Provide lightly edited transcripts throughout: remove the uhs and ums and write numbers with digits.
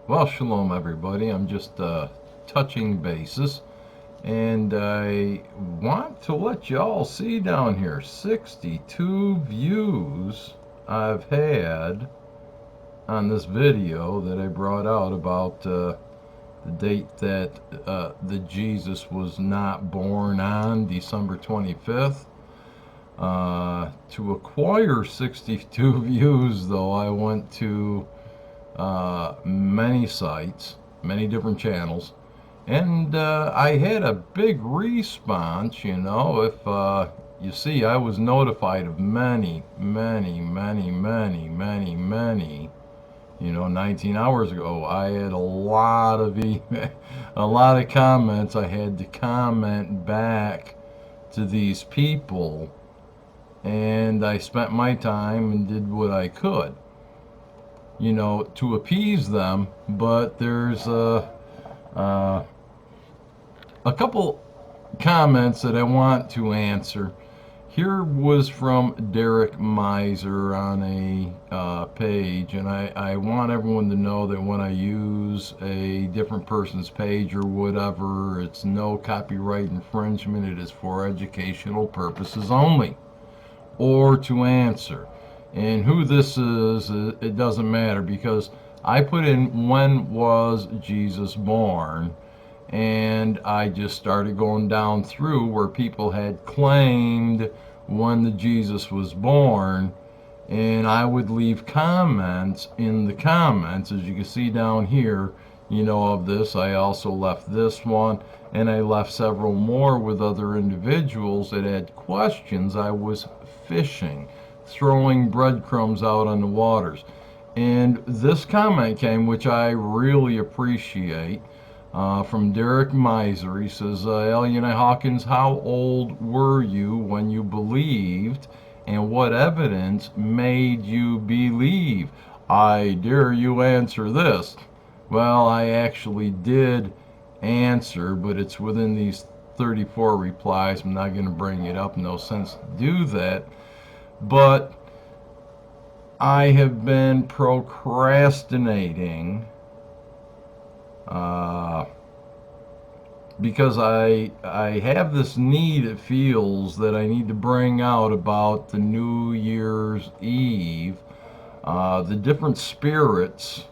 Well, shalom, everybody. I'm just touching bases, and I want to let y'all see down here 62 views I've had on this video that I brought out about the date that the Jesus was not born on, December 25th. To acquire 62 views, though, I went to many sites, many different channels, and I had a big response. If you see, I was notified of many, 19 hours ago. I had a lot of a lot of comments. I had to comment back to these people, and I spent my time and did what I could, to appease them. But there's a couple comments that I want to answer. Here was from Derek Miser on a page, and I want everyone to know that when I use a different person's page or whatever, it's no copyright infringement. It is for educational purposes only, or to answer. And who this is, it doesn't matter, because I put in when was Jesus born, and I just started going down through where people had claimed when the Jesus was born, and I would leave comments in the comments, as you can see down here, of this. I also left this one, and I left several more with other individuals that had questions. I was fishing, throwing breadcrumbs out on the waters. And this comment came, which I really appreciate, from Derek Miser. He says, Al-Yahnai Hawkins, how old were you when you believed, and what evidence made you believe? I dare you answer this. Well, I actually did answer, but it's within these 34 replies. I'm not going to bring it up. No sense to do that. But I have been procrastinating because I have this need, it feels, that I need to bring out about the New Year's Eve, the different spirits.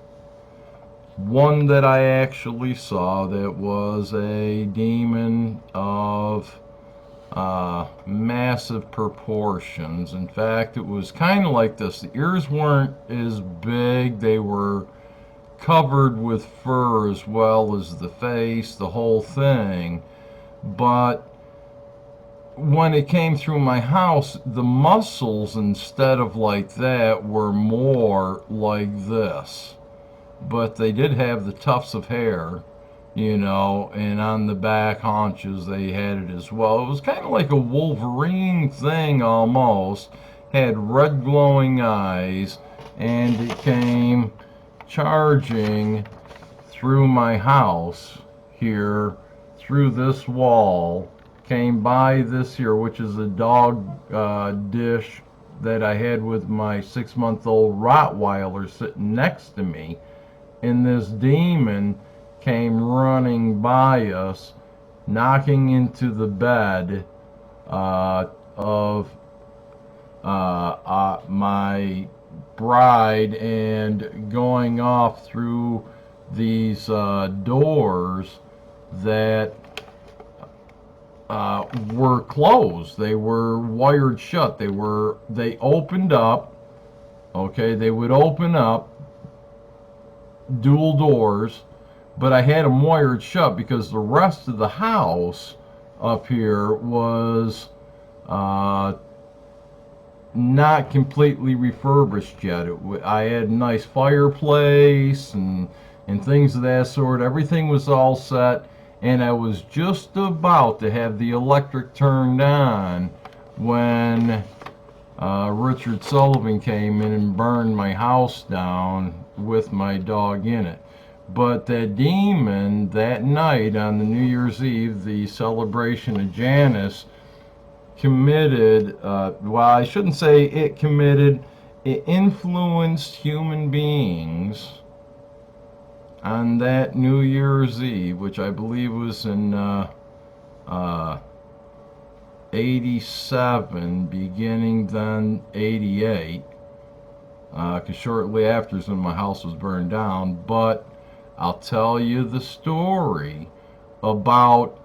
One that I actually saw that was a demon of massive proportions. In fact, it was kind of like this. The ears weren't as big. They were covered with fur as well as the face, the whole thing. But when it came through my house, the muscles, instead of like that, were more like this. But they did have the tufts of hair, and on the back haunches they had it as well. It was kind of like a Wolverine thing almost. Had red glowing eyes, and it came charging through my house here, through this wall, came by this here, which is a dog dish that I had with my 6-month-old Rottweiler sitting next to me. And this demon came running by us, knocking into the bed of my bride, and going off through these doors that were closed. They were wired shut. They opened up. Okay, they would open up, dual doors, but I had them wired shut because the rest of the house up here was not completely refurbished yet. I had a nice fireplace and things of that sort. Everything was all set, and I was just about to have the electric turned on when Richard Sullivan came in and burned my house down with my dog in it. But that demon that night on the New Year's Eve, the celebration of Janus, committed, well, I shouldn't say it committed, it influenced human beings on that New Year's Eve, which I believe was in uh, 87, beginning then 88, because shortly after is when my house was burned down. But I'll tell you the story about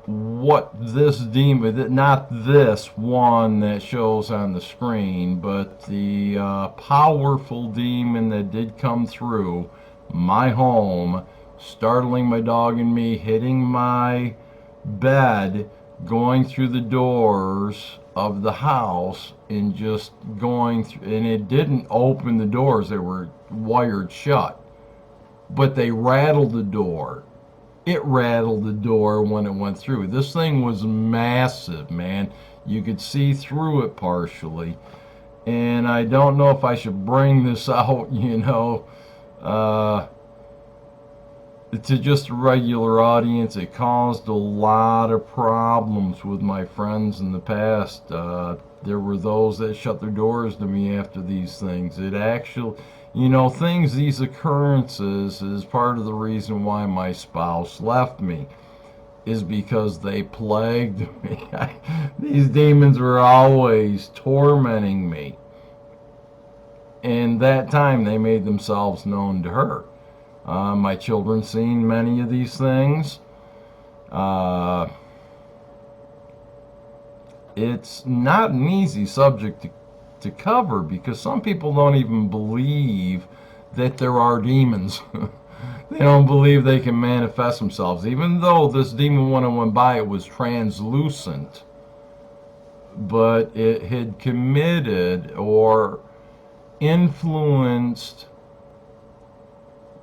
what this demon, not this one that shows on the screen, but the powerful demon that did come through my home, startling my dog and me, hitting my bed, going through the doors of the house, and just going through. And it didn't open the doors, they were wired shut, but they rattled the door. It rattled the door when it went through. This thing was massive, man. You could see through it partially. And I don't know if I should bring this out, uh, to just a regular audience. It caused a lot of problems with my friends in the past. There were those that shut their doors to me after these things. It actually, these occurrences is part of the reason why my spouse left me, is because they plagued me. These demons were always tormenting me. And that time they made themselves known to her. My children seen many of these things. It's not an easy subject to cover, because some people don't even believe that there are demons. They don't believe they can manifest themselves. Even though this demon, when it went by, it was translucent, but it had committed or influenced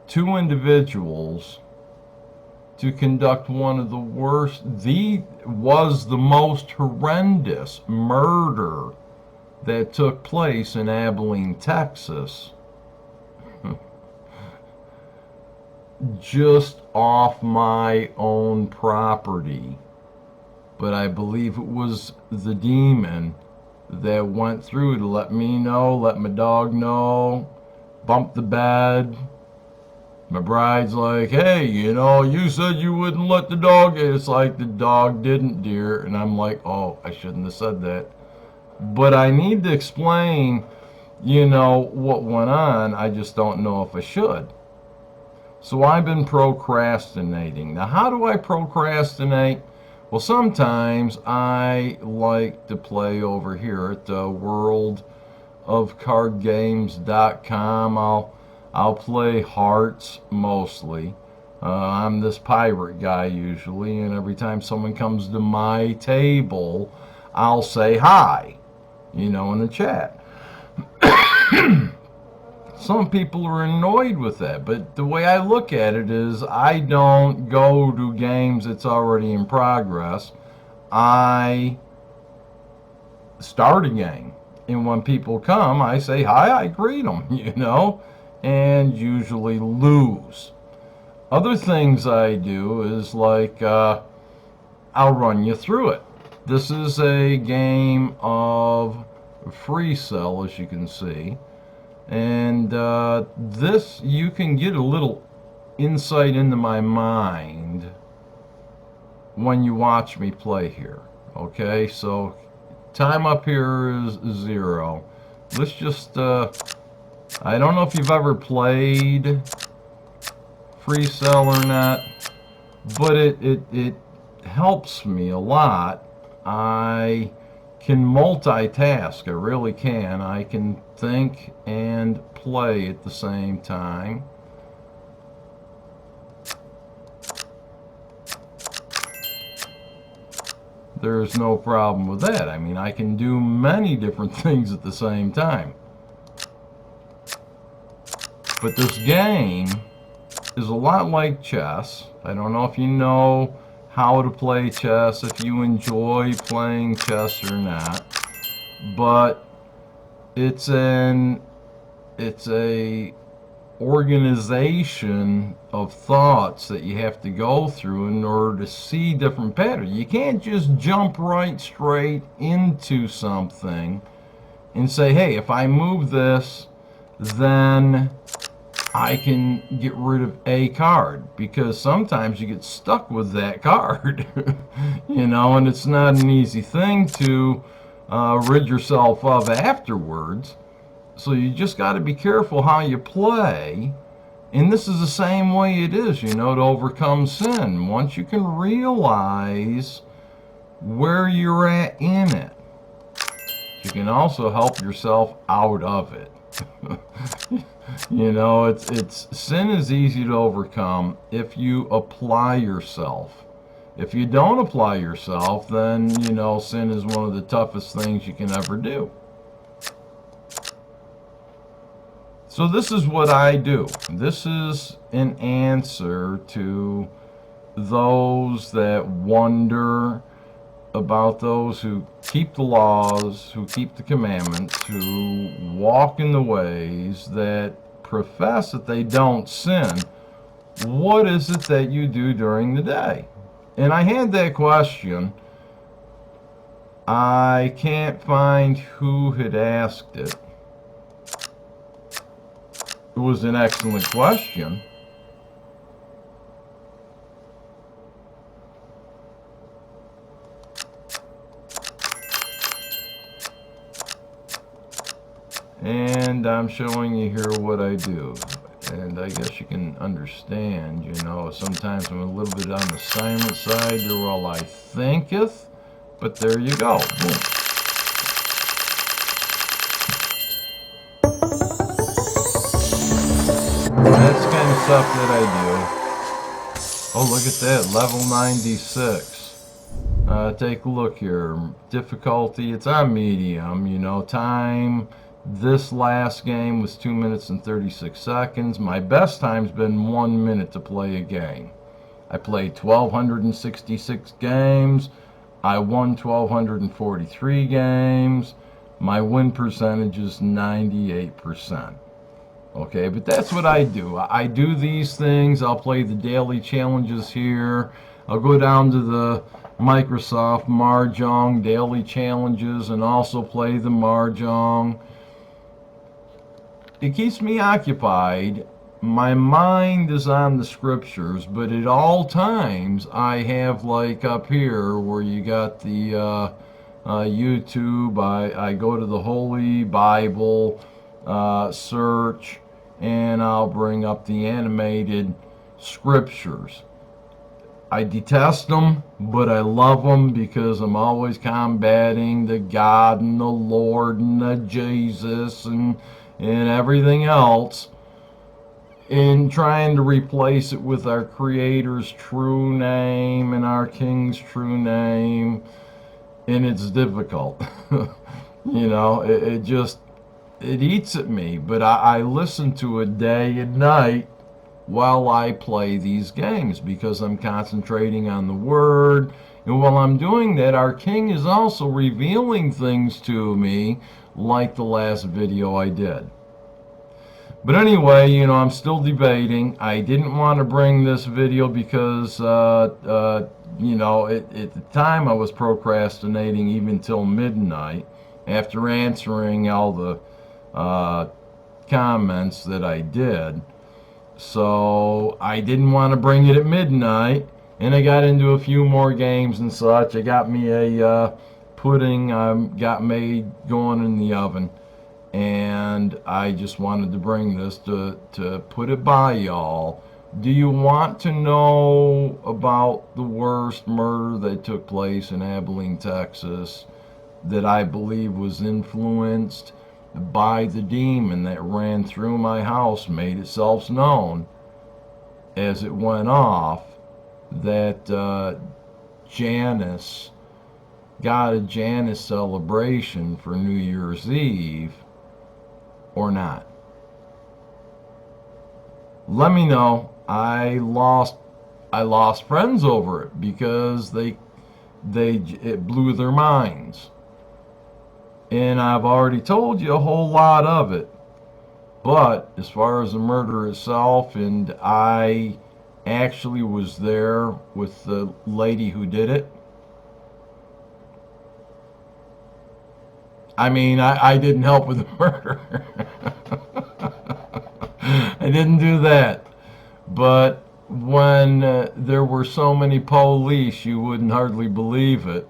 two individuals to conduct one of the worst, was the most horrendous murder that took place in Abilene, Texas, just off my own property. But I believe it was the demon that went through to let me know, let my dog know, bump the bed. My bride's like, hey, you said you wouldn't let the dog. It's like, the dog didn't, dear. And I'm like, oh, I shouldn't have said that. But I need to explain, what went on. I just don't know if I should. So I've been procrastinating. Now, how do I procrastinate? Well, sometimes I like to play over here at worldofcardgames.com. I'll play hearts mostly. I'm this pirate guy usually, and every time someone comes to my table, I'll say hi, in the chat. Some people are annoyed with that, but the way I look at it is, I don't go to games that's already in progress. I start a game, and when people come, I say hi, I greet them, and usually lose. Other things I do is like, I'll run you through it. This is a game of free cell, as you can see. And this, you can get a little insight into my mind when you watch me play here. Okay, so time up here is 0. Let's just, I don't know if you've ever played free cell or not, but it helps me a lot. I can multitask, I really can. I can think and play at the same time. There's no problem with that. I mean, I can do many different things at the same time. But this game is a lot like chess. I don't know if you know how to play chess, if you enjoy playing chess or not, but it's a organization of thoughts that you have to go through in order to see different patterns. You can't just jump right straight into something and say, hey, if I move this, then I can get rid of a card, because sometimes you get stuck with that card. And it's not an easy thing to rid yourself of afterwards. So you just got to be careful how you play. And this is the same way it is, to overcome sin. Once you can realize where you're at in it, you can also help yourself out of it. It's sin is easy to overcome if you apply yourself. If you don't apply yourself, then sin is one of the toughest things you can ever do. So this is what I do. This is an answer to those that wonder about those who keep the laws, who keep the commandments, who walk in the ways, that profess that they don't sin. What is it that you do during the day? And I had that question. I can't find who had asked it. It was an excellent question. And I'm showing you here what I do. And I guess you can understand, sometimes I'm a little bit on the silent side. They're all I thinketh. But there you go. Boom. That's the kind of stuff that I do. Oh, look at that. Level 96. Take a look here. Difficulty, it's on medium. Time, this last game was 2 minutes and 36 seconds. My best time's been 1 minute to play a game. I played 1,266 games. I won 1,243 games. My win percentage is 98%. Okay, but that's what I do. I do these things. I'll play the daily challenges here. I'll go down to the Microsoft Mahjong daily challenges and also play the Mahjong. It keeps me occupied. My mind is on the scriptures, but at all times I have, like up here where you got the YouTube, I go to the Holy Bible search, and I'll bring up the animated scriptures. I detest them, but I love them because I'm always combating the God and the Lord and the Jesus and everything else, in trying to replace it with our Creator's true name and our King's true name, and it's difficult. It eats at me, but I listen to it day and night while I play these games, because I'm concentrating on the Word. And while I'm doing that, our King is also revealing things to me, like the last video I did. But anyway, I'm still debating. I didn't want to bring this video because, at the time I was procrastinating even till midnight after answering all the comments that I did. So I didn't want to bring it at midnight, and I got into a few more games and such. I got me a pudding got made going in the oven, and I just wanted to bring this to put it by y'all. Do you want to know about the worst murder that took place in Abilene, Texas, that I believe was influenced by the demon that ran through my house, made itself known as it went off, that Janus got a Janus celebration for New Year's Eve or not? Let me know. I lost friends over it because it blew their minds. And I've already told you a whole lot of it. But as far as the murder itself, and I actually was there with the lady who did it. I mean, I didn't help with the murder. I didn't do that. But when there were so many police, you wouldn't hardly believe it.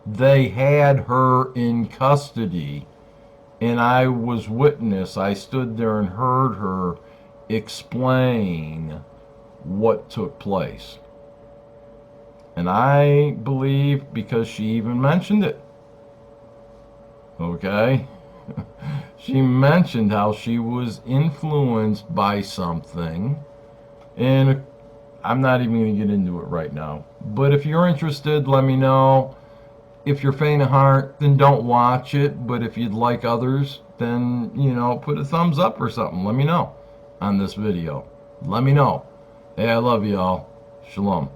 They had her in custody, and I was witness. I stood there and heard her explain what took place. And I believe because she even mentioned it. Okay? She mentioned how she was influenced by something. And I'm not even going to get into it right now. But if you're interested, let me know. If you're faint of heart, then don't watch it. But if you'd like others, then, put a thumbs up or something. Let me know on this video. Let me know. Hey, I love you all. Shalom.